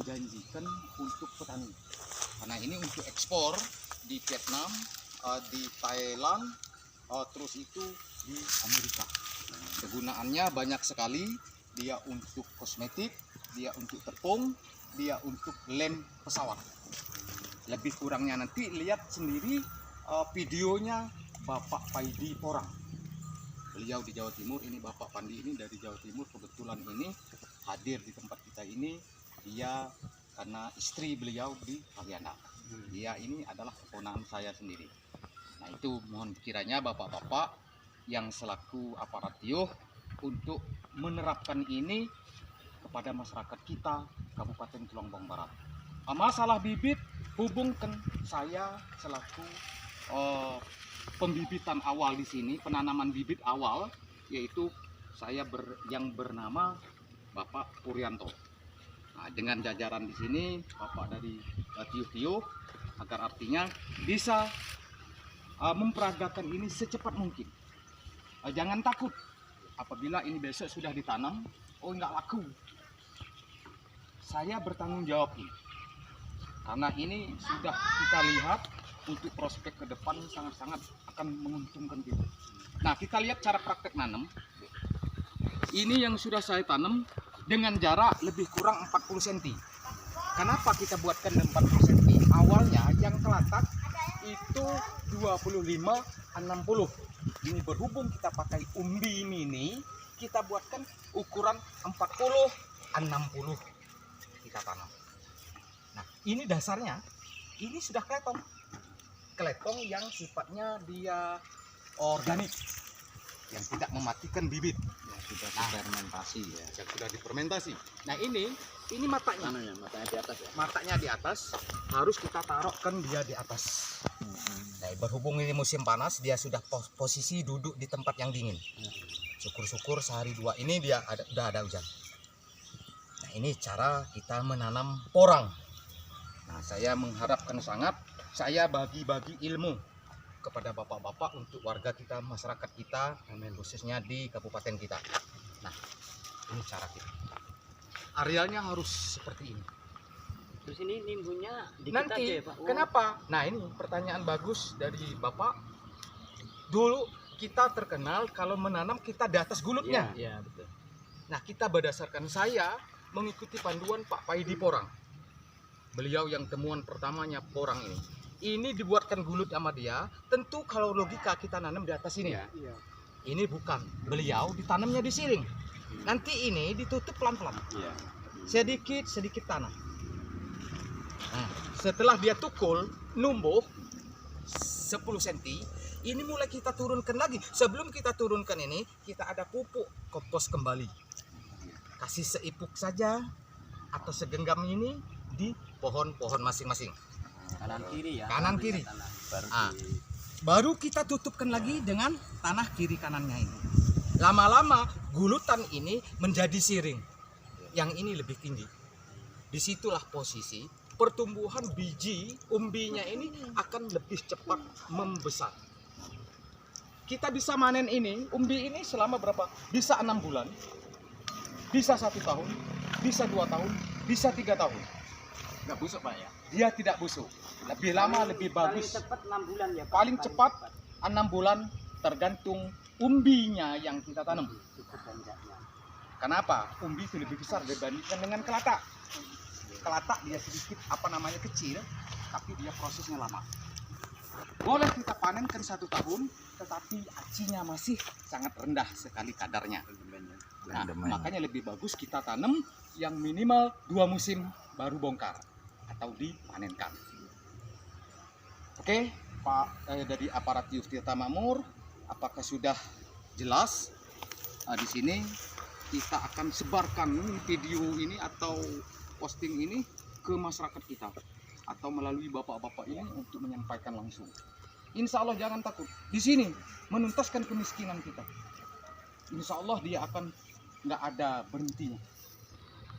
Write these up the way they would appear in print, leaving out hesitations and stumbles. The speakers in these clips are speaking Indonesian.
menjanjikan untuk petani. Karena ini untuk ekspor di Vietnam, di Thailand, terus itu di Amerika. Kegunaannya banyak sekali. Dia untuk kosmetik, dia untuk tepung, dia untuk lem pesawat. Lebih kurangnya nanti lihat sendiri videonya Bapak Paidi Porang. Beliau di Jawa Timur, ini Bapak Pandi ini dari Jawa Timur, kebetulan ini hadir di tempat kita ini. Dia karena istri beliau di Paliana. Dia ini adalah keponakan saya sendiri. Nah itu mohon kiranya bapak-bapak yang selaku aparat TIUH untuk menerapkan ini kepada masyarakat kita Kabupaten Tulangbong Barat. Masalah bibit, hubungkan saya selaku pembibitan awal di sini, penanaman bibit awal, yaitu saya yang bernama Bapak Puryanto. Nah, dengan jajaran di sini Bapak dari TIUH agar artinya bisa memperagakan ini secepat mungkin. Jangan takut apabila ini besok sudah ditanam, nggak laku. Saya bertanggung jawab ini. Karena ini sudah kita lihat untuk prospek ke depan sangat-sangat akan menguntungkan kita. Nah, kita lihat cara praktek nanam. Ini yang sudah saya tanam dengan jarak lebih kurang 40 cm. Kenapa kita buatkan 40 cm? Awalnya yang kelatak itu 25-60. Ini berhubung kita pakai umbi mini, kita buatkan ukuran 40-60 kita tanam. Nah, ini dasarnya, ini sudah keletong. Keletong yang sifatnya dia organik, yang tidak mematikan bibit. Sudah difermentasi ya. Yang sudah difermentasi. Nah ini matanya. Matanya di atas ya. Matanya di atas, harus kita taruhkan dia di atas. Nah, berhubung ini musim panas, dia sudah posisi duduk di tempat yang dingin. Syukur-syukur sehari dua ini dia udah ada hujan. Nah ini cara kita menanam porang. Nah saya mengharapkan sangat, saya bagi-bagi ilmu kepada bapak-bapak untuk warga kita, masyarakat kita, khususnya di kabupaten kita. Nah, ini cara kita. Arealnya harus seperti ini. Terus ini nimbunnya dikit Nanti, aja ya Pak? kenapa? Nah ini pertanyaan bagus dari bapak. Dulu kita terkenal kalau menanam kita di atas gulutnya. Iya, betul. Nah kita berdasarkan saya mengikuti panduan Pak Paidi Porang. Beliau yang temuan pertamanya porang ini. Ini dibuatkan gulut sama dia. Tentu kalau logika kita nanam di atas ini. Iya. Ini bukan. Beliau ditanamnya di siling. Nanti ini ditutup pelan-pelan. Iya. Sedikit tanah. Nah, setelah dia tukul, numbuh 10 cm, ini mulai kita turunkan lagi. Sebelum kita turunkan ini, kita ada pupuk kompos kembali. Kasih seipuk saja atau segenggam ini di pohon-pohon masing-masing. Kanan kiri ya. Kanan kiri. Baru Baru kita tutupkan lagi dengan tanah kiri kanannya ini. Lama-lama gulutan ini menjadi siring. Yang ini lebih tinggi. Disitulah posisi pertumbuhan biji umbinya ini akan lebih cepat membesar. Kita bisa manen ini, umbi ini selama berapa? Bisa 6 bulan, bisa 1 tahun, bisa 2 tahun, bisa 3 tahun. nggak busuk Pak ya? Dia tidak busuk. Lebih lama, lebih bagus. Paling cepat 6 bulan ya Pak? Paling cepat 6 bulan tergantung umbinya yang kita tanam. Kenapa? Umbi itu lebih besar dibandingkan dengan kelatak. Kelatak dia sedikit kecil, tapi dia prosesnya lama. Boleh kita panenkan 1 tahun, tetapi acinya masih sangat rendah sekali kadarnya. Nah, makanya lebih bagus kita tanam yang minimal 2 musim baru bongkar atau dipanenkan. Oke, Pak dari aparat TIUH Tirta Makmur, apakah sudah jelas? Di sini kita akan sebarkan video ini atau posting ini ke masyarakat kita atau melalui bapak-bapak ini untuk menyampaikan langsung. Insya Allah jangan takut. Di sini menuntaskan kemiskinan kita. Insya Allah dia akan nggak ada berhentinya.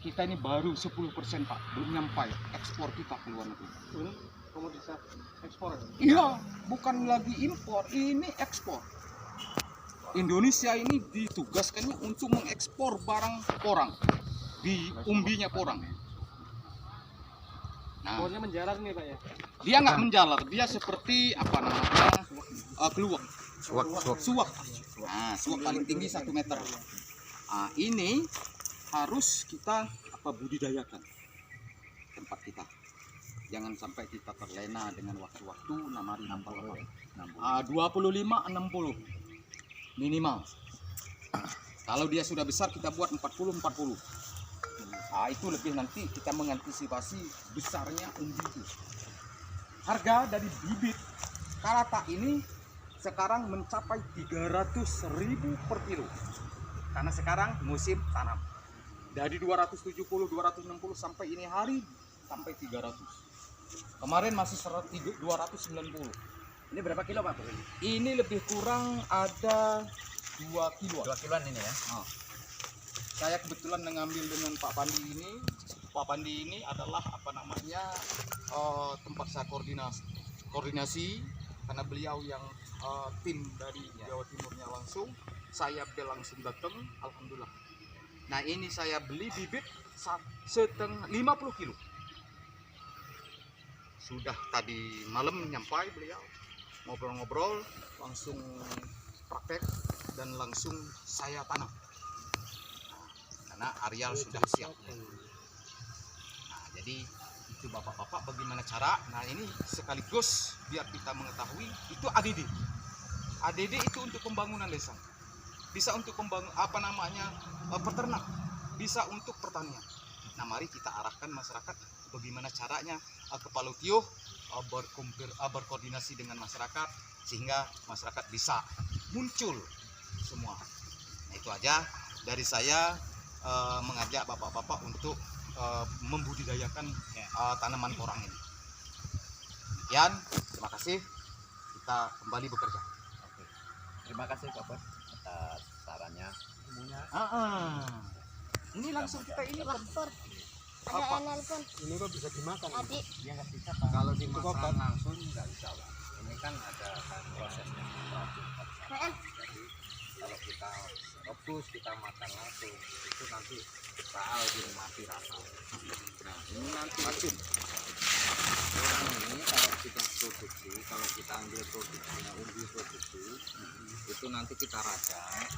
Kita ini baru 10% Pak, belum nyampai ekspor kita ke luar negeri. Ini komoditas ekspor? Iya, bukan lagi impor, ini ekspor. Indonesia ini ditugaskannya untuk mengekspor barang porang, di umbinya porang. Nah, Pohonnya menjalar nih Pak ya. dia nggak menjalar, dia seperti apa namanya keluak. Suwak. Nah, suwak paling tinggi 1 meter. Nah, ini harus kita budidayakan tempat kita. Jangan sampai kita terlena dengan waktu-waktu namari nampak apa. 25-60 minimal. Kalau dia sudah besar kita buat 40-40. Nah, itu lebih nanti kita mengantisipasi besarnya umbi itu. Harga dari bibit kalata ini sekarang mencapai 300.000 per kilo. Karena sekarang musim tanam. Dari 270-260 sampai ini hari sampai 300. Kemarin masih 290. Ini berapa kilo Pak? Ini lebih kurang ada 2 kilo. 2 kiloan ini ya. Nah, saya kebetulan mengambil dengan Pak Pandi ini. Pak Pandi ini adalah apa namanya tempat saya koordinasi karena beliau yang tim dari Jawa Timurnya langsung. Saya langsung datang, alhamdulillah. Nah, ini saya beli bibit setengah 50 kilo. Sudah tadi malam nyampai beliau, ngobrol-ngobrol, langsung praktek dan langsung saya tanam. Karena areal sudah siap. Nah, jadi itu bapak-bapak bagaimana cara. Nah, ini sekaligus biar kita mengetahui itu ADD. ADD itu untuk pembangunan desa. Bisa untuk peternak, bisa untuk pertanian. Nah, mari kita arahkan masyarakat bagaimana caranya Kepala Tio berkoordinasi dengan masyarakat sehingga masyarakat bisa muncul semua. Nah, itu aja dari saya mengajak bapak-bapak untuk membudidayakan tanaman porang ini. Demikian, terima kasih. Kita kembali bekerja. Terima kasih Pak Bos atas sarannya. Ini langsung kita ini Lapor. Apa? Ada yang nelpon. Ini kok bisa dimakan? Adik. Dia nggak bisa Pak. Kalau dimakan langsung nggak bisa Pak. Ini kan ada prosesnya. Heeh. Jadi kalau kita rebus kita makan langsung itu nanti bakal mati rasa. Nah ini nanti orang ini kalau kita produksi, kalau kita ambil produksinya umbi produksi itu nanti kita rajak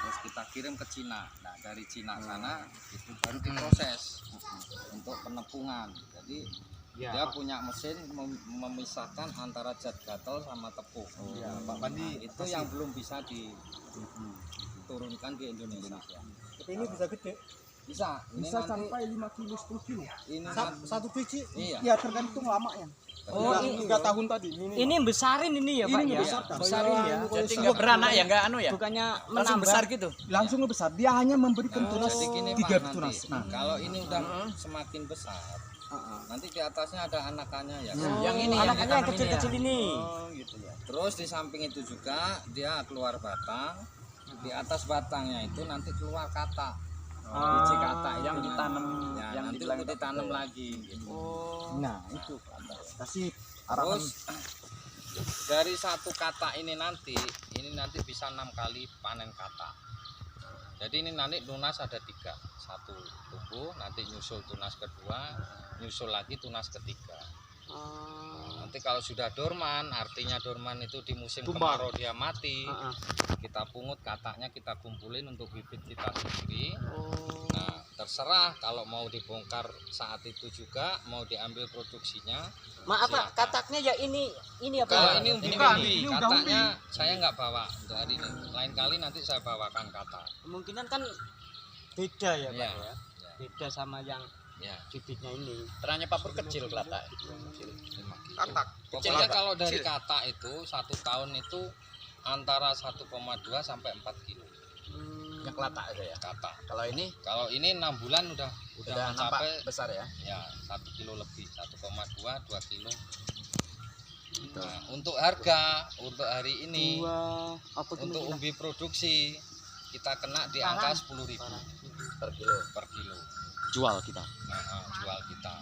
terus kita kirim ke Cina. Nah dari Cina sana itu baru diproses untuk penepungan. Jadi dia punya mesin memisahkan antara zat gatal sama tepung. Pak Pandi Itu yang belum bisa diturunkan di Indonesia. Tapi ini bisa gede, Bisa. Ini bisa nanti, sampai 5 kilo, 10 kilo. ini Satu biji, Iya. ya tergantung lamanya. Oh, Tiga- 3 tahun tadi. Ini besarin ini ya Pak Ini ya. ngebesarkan. Besarin ya. Jadi Nggak beranak ya, nggak anu ya. Bukannya langsung besar gitu. Langsung ngebesar, dia hanya memberikan tunas jadi gini 3 Pak, tunas. nanti Nah, kalau ini udah semakin besar, nanti di atasnya ada anakannya ya. Yang ini Anakannya yang kecil-kecil ini. Oh gitu ya. Terus di samping itu juga dia keluar batang. Di atas batangnya itu nanti keluar kata. Biji kata yang ditanam, Ya, yang nanti dibilang untuk ditanam lagi gitu. nah itu kasih arahan. Terus dari satu kata ini nanti bisa 6 kali panen kata. Jadi ini nanti tunas ada 3, 1 tumbuh, nanti nyusul tunas kedua, nyusul lagi tunas ketiga. Nanti kalau sudah dorman, artinya dorman itu di musim kemarau dia mati. Kita pungut katanya, kita kumpulin untuk bibit kita sendiri. Nah, terserah kalau mau dibongkar saat itu juga, mau diambil produksinya. Maaf Pak, silakan. kataknya ya ini apa? Kalau ini umbi Bukan, umbi, ini udah katanya saya nggak bawa untuk hari ini. Lain kali nanti saya bawakan kata. Kemungkinan kan beda ya Pak Ya. ya. Beda sama yang Ya. bibitnya ini. Teranya papur kecil kelata. katak. Kecilnya kalau dari kata itu 1 tahun itu antara 1,2 sampai 4 kilo. Yang kelata itu ya. Kata. Kalau ini 6 bulan udah mencapai besar ya. ya 1 kilo lebih, 1,2 2 kilo. Nah, untuk harga untuk hari ini untuk umbi produksi kita kena di angka 10.000 per kilo. Jual kita. Nah, jual kita.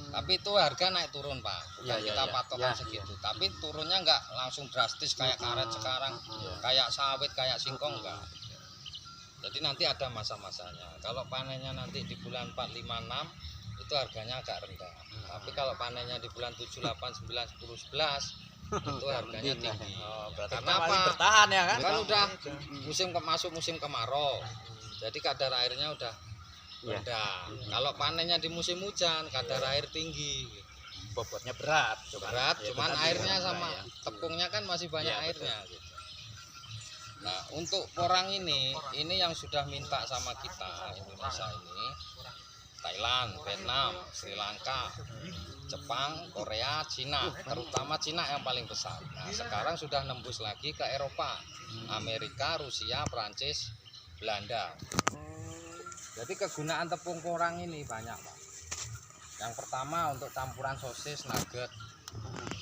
Tapi itu harga naik turun Pak, bukan kita patokan segitu. Tapi turunnya nggak langsung drastis kayak karet sekarang, kayak sawit, kayak singkong enggak. Jadi nanti ada masa-masanya. Kalau panennya nanti di bulan 4, 5, 6 itu harganya agak rendah. Tapi kalau panennya di bulan 7, 8, 9, 10, 11 itu harganya tinggi. Karena Kenapa? masih bertahan ya kan? Kan udah masuk musim kemarau. Jadi kadar airnya udah rendah. Kalau panennya di musim hujan, kadar air tinggi. Bobotnya berat. Berat, Ya, cuman berat airnya juga, sama ya. tepungnya kan masih banyak Iya, airnya gitu. Nah, untuk porang ini yang sudah minta sama kita Indonesia ini, Thailand, Vietnam, Sri Lanka, Jepang, Korea, Cina, terutama Cina yang paling besar. Nah, sekarang sudah nembus lagi ke Eropa, Amerika, Rusia, Prancis, Belanda. Jadi kegunaan tepung porang ini banyak, Pak. Yang pertama untuk campuran sosis, nugget.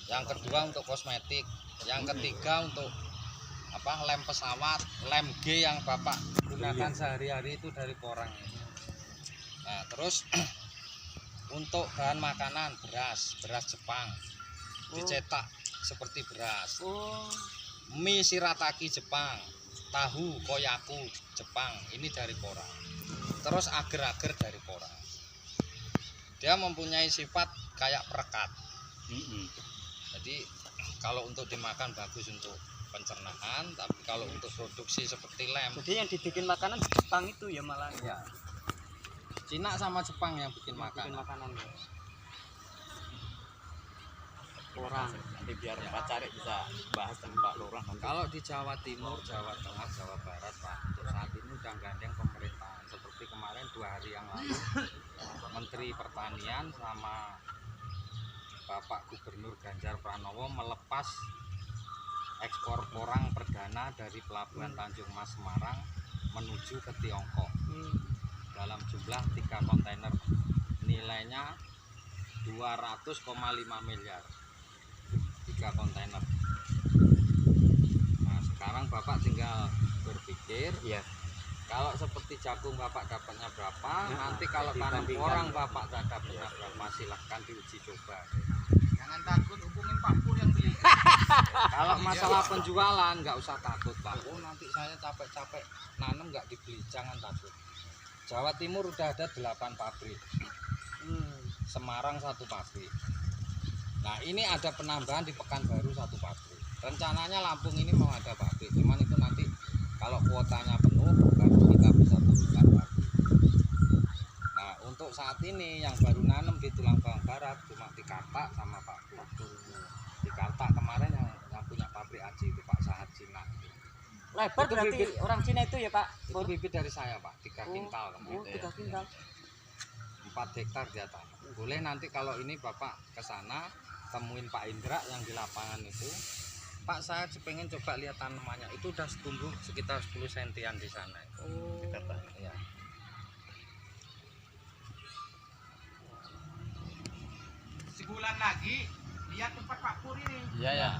Yang kedua untuk kosmetik. Yang ketiga untuk lem pesawat, lem G yang Bapak gunakan sehari-hari itu dari porang ini. Nah, terus untuk bahan makanan beras Jepang dicetak seperti beras. Mie shirataki Jepang, tahu koyaku Jepang ini dari porang. Terus agar-agar dari porang. Dia mempunyai sifat kayak perekat. Jadi kalau untuk dimakan bagus untuk pencernaan, tapi kalau untuk produksi seperti lem. Jadi yang dibikin makanan di Jepang itu ya malah. Ya. Cina sama Jepang yang bikin Bikin makanan. makanan ya. Orang. Nanti biar Pak Cari bisa bahas tentang Pak Lurah nanti. Kalau di Jawa Timur, Jawa Tengah, Jawa Barat, Pak, untuk saat ini udah gandeng pemerintahan. Seperti kemarin 2 hari yang lalu, Menteri Pertanian sama Bapak Gubernur Ganjar Pranowo melepas ekspor porang perdana dari Pelabuhan Tanjung Mas Semarang menuju ke Tiongkok dalam jumlah 3 kontainer, nilainya 200,5 miliar 3 kontainer. Nah, sekarang Bapak tinggal berpikir, Iya. kalau seperti jagung Bapak dapatnya berapa, nanti kalau tanam dibandingkan. porang Bapak dapatnya berapa, silahkan diuji coba. Jangan takut, hubungin Pak Pur yang beli. Kalau masalah penjualan nggak usah takut, Pak. Oh, nanti saya capek-capek nanam nggak dibeli, jangan takut. Jawa Timur udah ada 8 pabrik, Semarang 1 pabrik. Nah, ini ada penambahan di Pekanbaru 1 pabrik. Rencananya Lampung ini mau ada pabrik, cuman itu nanti kalau kuotanya penuh baru kita bisa turunkan pabrik. Nah, untuk saat ini yang baru nanam di Tulang Bawang Barat cuma di Karta sama Pak Pur. Di Karta kemarin yang punya pabrik aji itu Pak Sahat Cina. Lebar Itu berarti bibit. orang Cina itu ya Pak? Itu bibit dari saya, Pak, 3 kintal kemarin. 3 kintal. 4 hektar dia tanam. Boleh nanti kalau ini Bapak ke sana temuin Pak Indra yang di lapangan itu. Pak, saya pengen coba lihat tanamannya. Itu udah tumbuh sekitar 10 sentian di sana. Ya. Sebulan lagi lihat tempat Pak Pur ini. Iya ya.